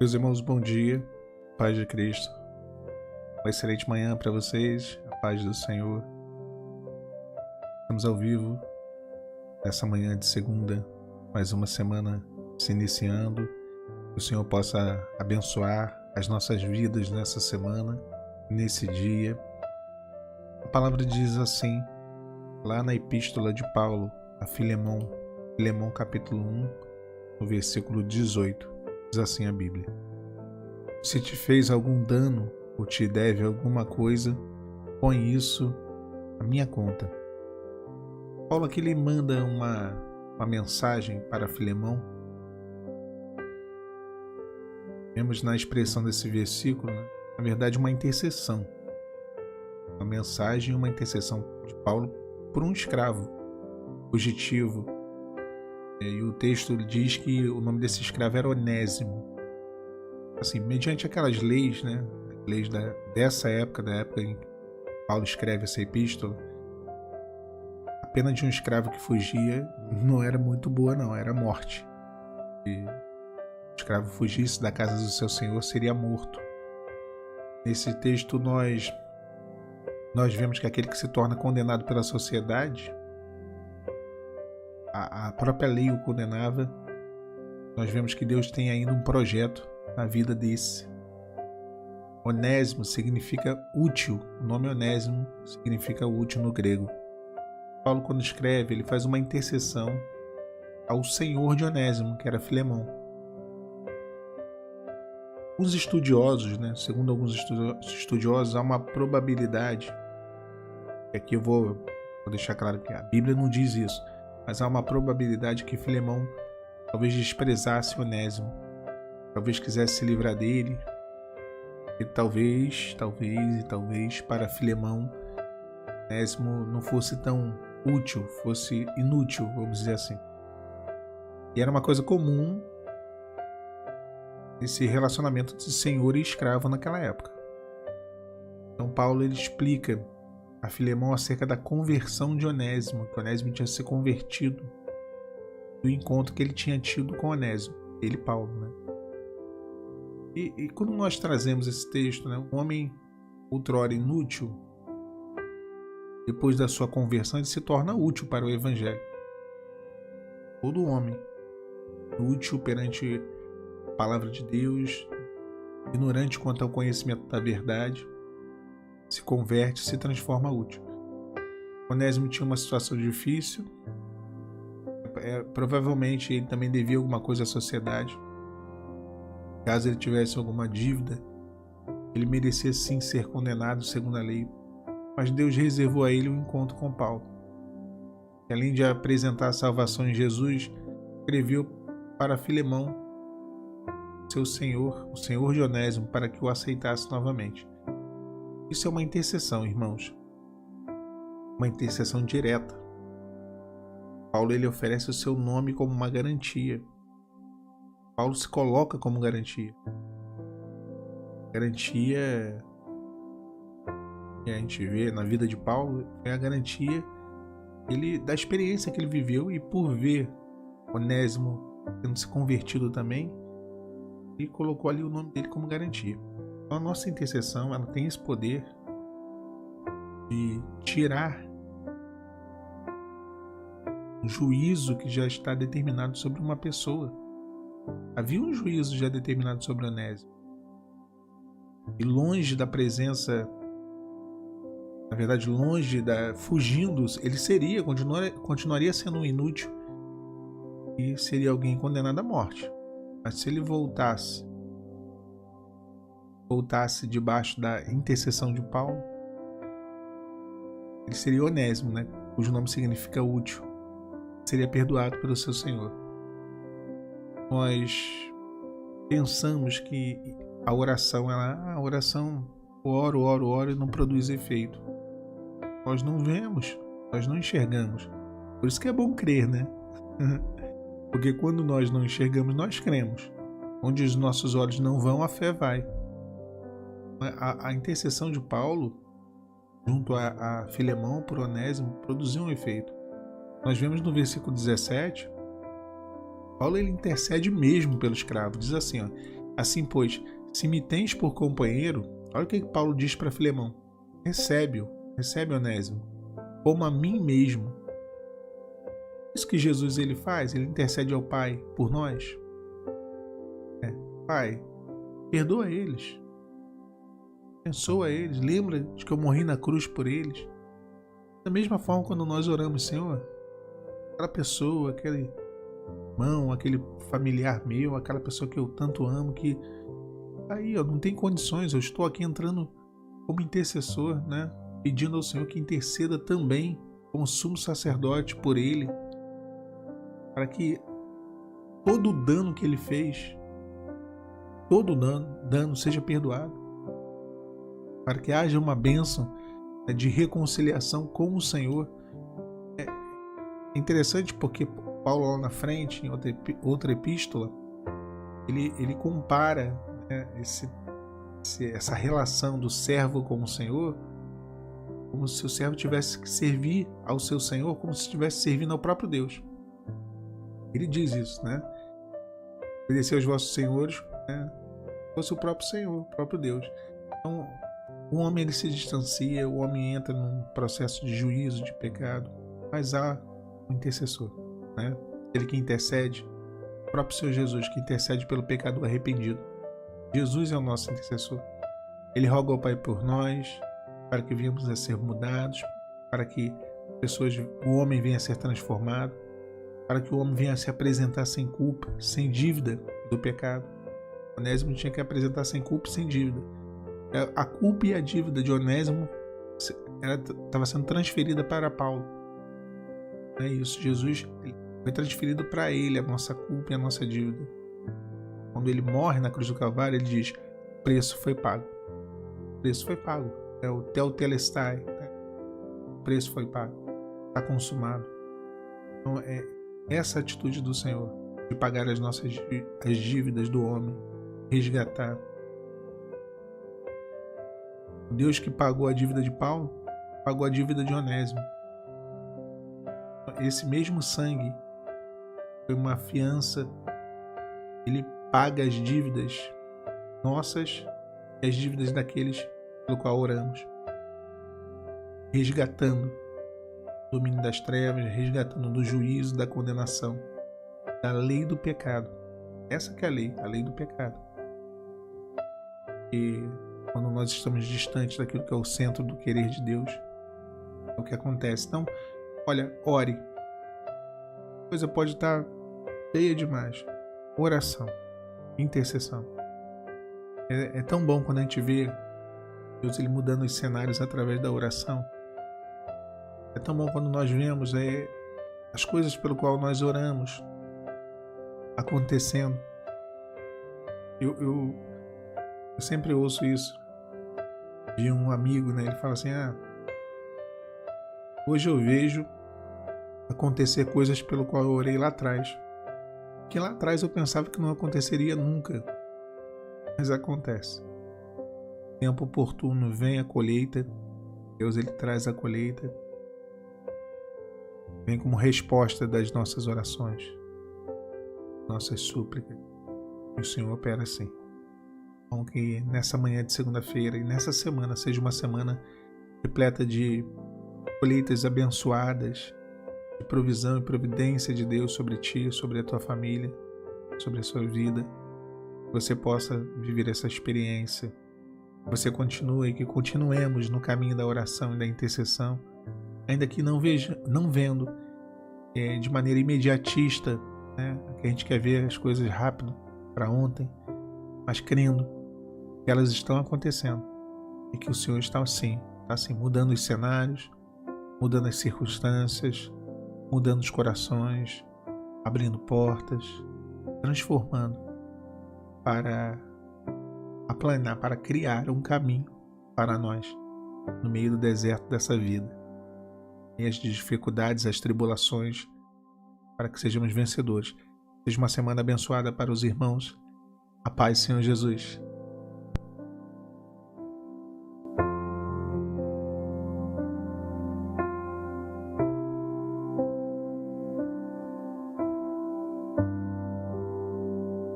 Meus irmãos, bom dia, paz de Cristo. Uma excelente manhã para vocês, a paz do Senhor. Estamos ao vivo nessa manhã de segunda, mais uma semana se iniciando. Que o Senhor possa abençoar as nossas vidas nessa semana, nesse dia. A palavra diz assim, lá na epístola de Paulo a Filemão, Filemão capítulo 1, no versículo 18. Diz assim a Bíblia: se te fez algum dano ou te deve alguma coisa, põe isso na minha conta. Paulo aqui lhe manda uma mensagem para Filemão. Vemos na expressão desse versículo, na verdade, uma intercessão. Uma mensagem e uma intercessão de Paulo por um escravo fugitivo. E o texto diz que o nome desse escravo era Onésimo. Assim, mediante aquelas leis, leis dessa época, da época em que Paulo escreve essa epístola, a pena de um escravo que fugia não era muito boa, não, era a morte. Se o escravo fugisse da casa do seu senhor, seria morto. Nesse texto nós vemos que aquele que se torna condenado pela sociedade, a própria lei o condenava. Nós vemos que Deus tem ainda um projeto na vida desse. Onésimo significa útil. O nome Onésimo significa útil no grego. Paulo, quando escreve, ele faz uma intercessão ao senhor de Onésimo, que era Filemão. Os estudiosos, segundo alguns estudiosos, há uma probabilidade, e aqui eu vou deixar claro que a Bíblia não diz isso, mas há uma probabilidade que Filemão talvez desprezasse Onésimo, talvez quisesse se livrar dele, e talvez para Filemão Onésimo não fosse tão útil, fosse inútil, vamos dizer assim. E era uma coisa comum esse relacionamento de senhor e escravo naquela época. Então Paulo ele explica a Filemão acerca da conversão de Onésimo, que Onésimo tinha se convertido do encontro que ele tinha tido com Onésimo, ele Paulo, E quando nós trazemos esse texto, um homem outrora inútil, depois da sua conversão, ele se torna útil para o Evangelho. Todo homem útil perante a palavra de Deus, ignorante quanto ao conhecimento da verdade, se converte, se transforma útil. Onésimo tinha uma situação difícil, provavelmente ele também devia alguma coisa à sociedade. Caso ele tivesse alguma dívida, ele merecia sim ser condenado segundo a lei, mas Deus reservou a ele um encontro com Paulo. E, além de apresentar a salvação em Jesus, escreveu para Filemão, seu senhor, o senhor de Onésimo, para que o aceitasse novamente. Isso é uma intercessão, irmãos. Uma intercessão direta. Paulo ele oferece o seu nome como uma garantia. Paulo se coloca como garantia. Garantia que a gente vê na vida de Paulo é a garantia da experiência que ele viveu, e por ver Onésimo tendo se convertido também, ele colocou ali o nome dele como garantia. Então a nossa intercessão ela tem esse poder de tirar um juízo que já está determinado sobre uma pessoa. Havia um juízo já determinado sobre Onésimo. E longe da presença, na verdade, fugindo, ele continuaria sendo um inútil e seria alguém condenado à morte. Mas se ele voltasse debaixo da intercessão de Paulo, ele seria Onésimo, cujo nome significa útil. Seria perdoado pelo seu Senhor. Nós pensamos que a oração, oro e não produz efeito. Nós não vemos, nós não enxergamos. Por isso que é bom crer, Porque quando nós não enxergamos, nós cremos. Onde os nossos olhos não vão, a fé vai. A intercessão de Paulo, junto a Filemão por Onésimo, produziu um efeito. Nós vemos no versículo 17, Paulo ele intercede mesmo pelo escravo. Diz assim, Assim, pois, se me tens por companheiro, olha o que Paulo diz para Filemão: recebe Onésimo, como a mim mesmo. Isso que Jesus ele faz, ele intercede ao Pai por nós. Pai, perdoa eles, abençoa eles, lembra de que eu morri na cruz por eles. Da mesma forma, quando nós oramos, Senhor, aquela pessoa, aquele irmão, aquele familiar meu, aquela pessoa que eu tanto amo, que aí não tem condições, eu estou aqui entrando como intercessor, né? Pedindo ao Senhor que interceda também como sumo sacerdote por ele, para que todo o dano que ele fez, todo dano seja perdoado, para que haja uma bênção de reconciliação com o Senhor. É interessante porque Paulo lá na frente, em outra epístola, ele compara, né, essa relação do servo com o Senhor, como se o servo tivesse que servir ao seu Senhor como se estivesse servindo ao próprio Deus. Ele diz isso, né? Obedecer aos vossos senhores, né? Fosse o próprio Senhor, o próprio Deus. Então, o homem ele se distancia, o homem entra num processo de juízo, de pecado, mas há um intercessor, né? Ele que intercede, o próprio Senhor Jesus, que intercede pelo pecador arrependido. Jesus é o nosso intercessor. Ele roga ao Pai por nós, para que venhamos a ser mudados, para que o homem venha a ser transformado, para que o homem venha a se apresentar sem culpa, sem dívida do pecado. Onésimo tinha que apresentar sem culpa e sem dívida. A culpa e a dívida de Onésimo estava sendo transferida para Paulo. É isso, Jesus foi transferido para ele a nossa culpa e a nossa dívida. Quando ele morre na cruz do Calvário, ele diz: o preço foi pago. O preço foi pago. É o Tetelestai. Né? O preço foi pago. Está consumado. Então é essa atitude do Senhor, de pagar as dívidas do homem, resgatar. O Deus que pagou a dívida de Paulo, pagou a dívida de Onésimo. Esse mesmo sangue foi uma fiança. Ele paga as dívidas nossas e as dívidas daqueles pelo qual oramos, resgatando o domínio das trevas, resgatando do juízo, da condenação, da lei do pecado. Essa que é a lei do pecado. E quando nós estamos distantes daquilo que é o centro do querer de Deus, é o que acontece. Então, olha, ore. A coisa pode estar feia demais. Oração, intercessão. É tão bom quando a gente vê Deus ele mudando os cenários através da oração. É tão bom quando nós vemos as coisas pelo qual nós oramos acontecendo. Eu sempre ouço isso de um amigo, né? Ele fala assim: hoje eu vejo acontecer coisas pelo qual eu orei lá atrás, que lá atrás eu pensava que não aconteceria nunca, mas acontece. Tempo oportuno vem a colheita. Deus ele traz a colheita, vem como resposta das nossas orações, nossas súplicas, e o Senhor opera assim. Bom, que nessa manhã de segunda-feira e nessa semana seja uma semana repleta de colheitas abençoadas, de provisão e providência de Deus sobre ti, sobre a tua família, sobre a sua vida. Que você possa viver essa experiência. Que você continue e que continuemos no caminho da oração e da intercessão, ainda que não vendo de maneira imediatista, né? Que a gente quer ver as coisas rápido para ontem, mas crendo que elas estão acontecendo e que o Senhor está assim mudando os cenários, mudando as circunstâncias, mudando os corações, abrindo portas, transformando para aplanar, para criar um caminho para nós no meio do deserto dessa vida. E as dificuldades, as tribulações, para que sejamos vencedores. Seja uma semana abençoada para os irmãos. A paz, Senhor Jesus.